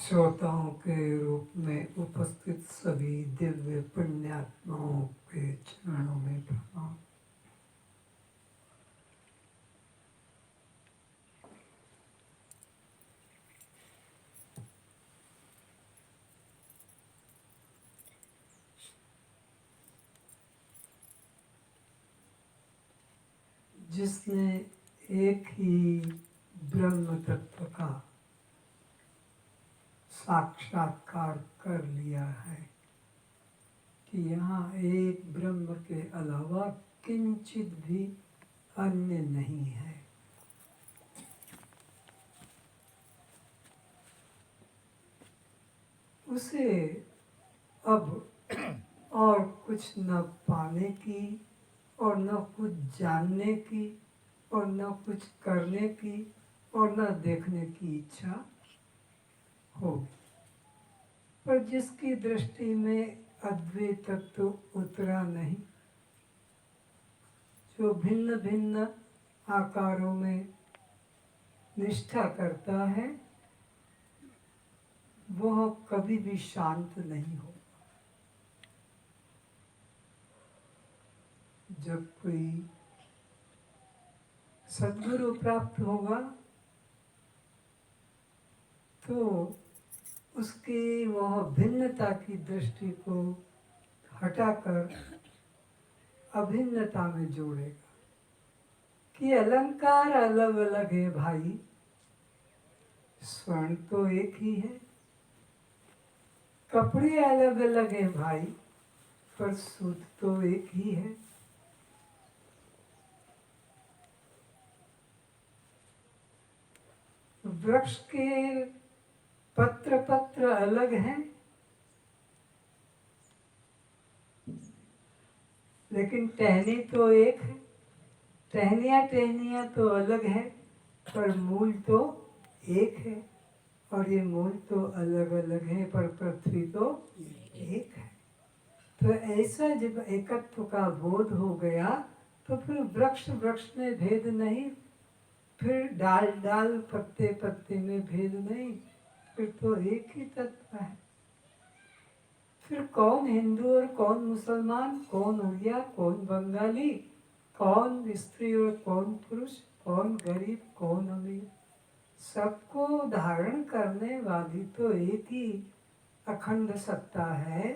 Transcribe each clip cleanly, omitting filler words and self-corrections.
श्रोताओं के रूप में उपस्थित सभी दिव्य पुण्यात्माओं के चरणों में प्रणाम। जिसने एक ही ब्रह्म तत्व का साक्षात्कार कर लिया है कि यहाँ एक ब्रह्म के अलावा किंचित भी अन्य नहीं है, उसे अब और कुछ न पाने की और न कुछ जानने की और न कुछ करने की और न देखने की इच्छा होगी। पर जिसकी दृष्टि में अद्वैत तत्व उतरा नहीं, जो भिन्न भिन्न आकारों में निष्ठा करता है, वह कभी भी शांत नहीं हो। जब कोई सद्गुरु प्राप्त होगा तो उसकी वह भिन्नता की दृष्टि को हटाकर अभिन्नता में जोड़ेगा कि अलंकार अलग अलग है भाई, स्वर्ण तो एक ही है। कपड़े अलग अलग हैं भाई, पर सूत तो एक ही है। वृक्ष के पत्र पत्र अलग हैं, लेकिन टहनी तो एक है। टहनियाँ तो अलग है, पर मूल तो एक है। और ये मूल तो अलग अलग है, पर पृथ्वी तो एक है। तो ऐसा जब एकत्व का बोध हो गया तो फिर वृक्ष वृक्ष में भेद नहीं, फिर डाल डाल पत्ते पत्ते में भेद नहीं, फिर तो एक ही तत्व है। फिर कौन हिंदू और कौन मुसलमान, कौन उड़िया कौन बंगाली, कौन स्त्री और कौन पुरुष, कौन गरीब कौन अमीर, सबको धारण करने वाली तो एक ही अखंड सत्ता है।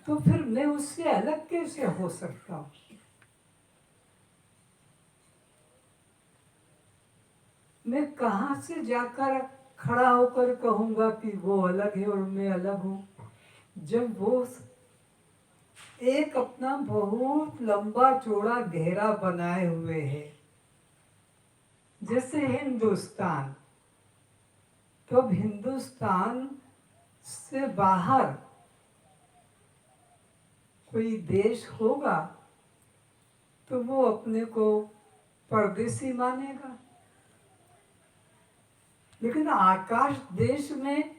तो फिर मैं उससे अलग कैसे हो सकता हूँ? मैं कहाँ से जाकर खड़ा होकर कहूँगा कि वो अलग है और मैं अलग हूँ, जब वो एक अपना बहुत लंबा चौड़ा घेरा बनाए हुए है। जैसे हिंदुस्तान, तो अब हिंदुस्तान से बाहर कोई देश होगा तो वो अपने को परदेसी मानेगा। लेकिन आकाश देश में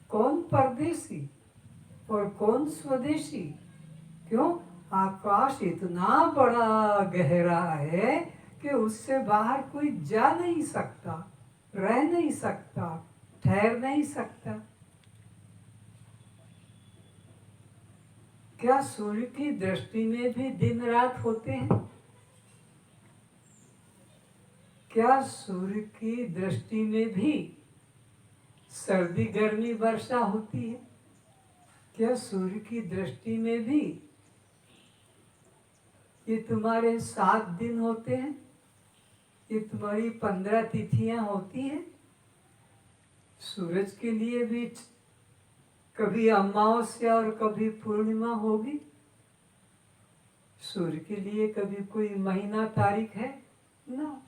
कौन परदेसी और कौन स्वदेशी? क्यों? आकाश इतना बड़ा गहरा है कि उससे बाहर कोई जा नहीं सकता, रह नहीं सकता, ठहर नहीं सकता। क्या सूर्य की दृष्टि में भी दिन रात होते हैं? क्या सूर्य की दृष्टि में भी सर्दी गर्मी वर्षा होती है? क्या सूर्य की दृष्टि में भी ये तुम्हारे 7 दिन होते हैं, ये तुम्हारी 15 तिथियां होती हैं? सूरज के लिए भी कभी अमावस्या और कभी पूर्णिमा होगी। सूर्य के लिए कभी कोई महीना तारीख है ना।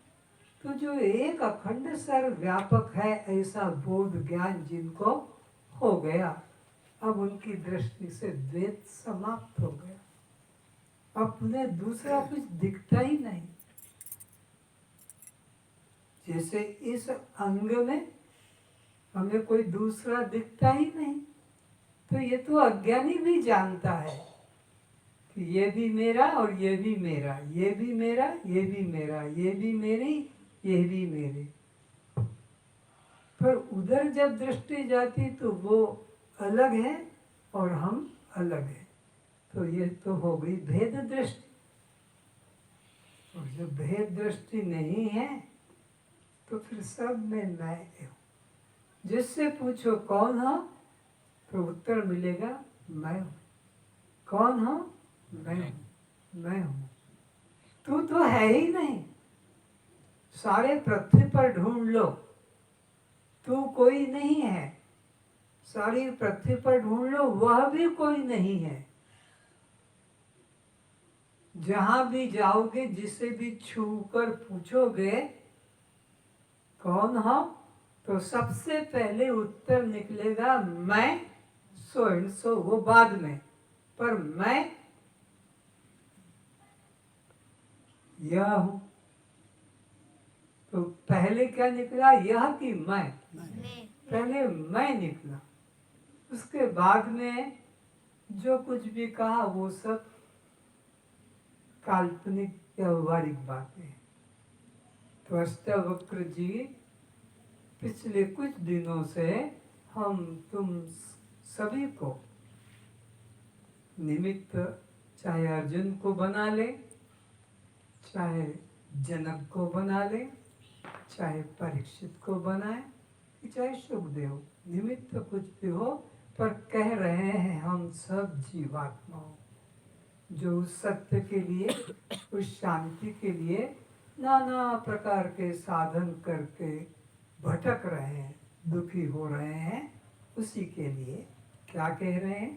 तो जो एक अखंड सर्वव्यापक है, ऐसा बोध ज्ञान जिनको हो गया, अब उनकी दृष्टि से द्वैत समाप्त हो गया। अब उन्हें दूसरा कुछ दिखता ही नहीं। जैसे इस अंग में हमें कोई दूसरा दिखता ही नहीं, तो ये तो अज्ञानी भी जानता है कि ये भी मेरा और ये भी मेरा, ये भी मेरा, ये भी मेरा, ये भी मेरी, ये भी मेरे। पर उधर जब दृष्टि जाती तो वो अलग है और हम अलग हैं। तो ये तो हो गई भेद दृष्टि। और जब भेद दृष्टि नहीं है तो फिर सब में मैं हूँ। जिससे पूछो कौन हो तो उत्तर मिलेगा मैं हूँ। कौन हो? मैं हूँ, मैं हूँ। तू तो है ही नहीं। सारे पृथ्वी पर ढूंढ लो, तू कोई नहीं है। सारी पृथ्वी पर ढूंढ लो, वह भी कोई नहीं है। जहां भी जाओगे, जिसे भी छू कर पूछोगे कौन हो, तो सबसे पहले उत्तर निकलेगा मैं सो एंड सो। वो बाद में, पर मैं यह हूं। तो पहले क्या निकला, यह कि मैं? पहले मैं निकला, उसके बाद में जो कुछ भी कहा वो सब काल्पनिक व्यवहारिक बातें हैं। तो अष्टावक्र जी पिछले कुछ दिनों से हम तुम सभी को निमित्त, चाहे अर्जुन को बना ले, चाहे जनक को बना ले, चाहे परीक्षित को बनाए, चाहे सुखदेव, निमित्त कुछ भी हो, पर कह रहे हैं हम सब जीवात्माओं जो उस सत्य के लिए, उस शांति के लिए नाना प्रकार के साधन करके भटक रहे हैं, दुखी हो रहे हैं, उसी के लिए क्या कह रहे हैं?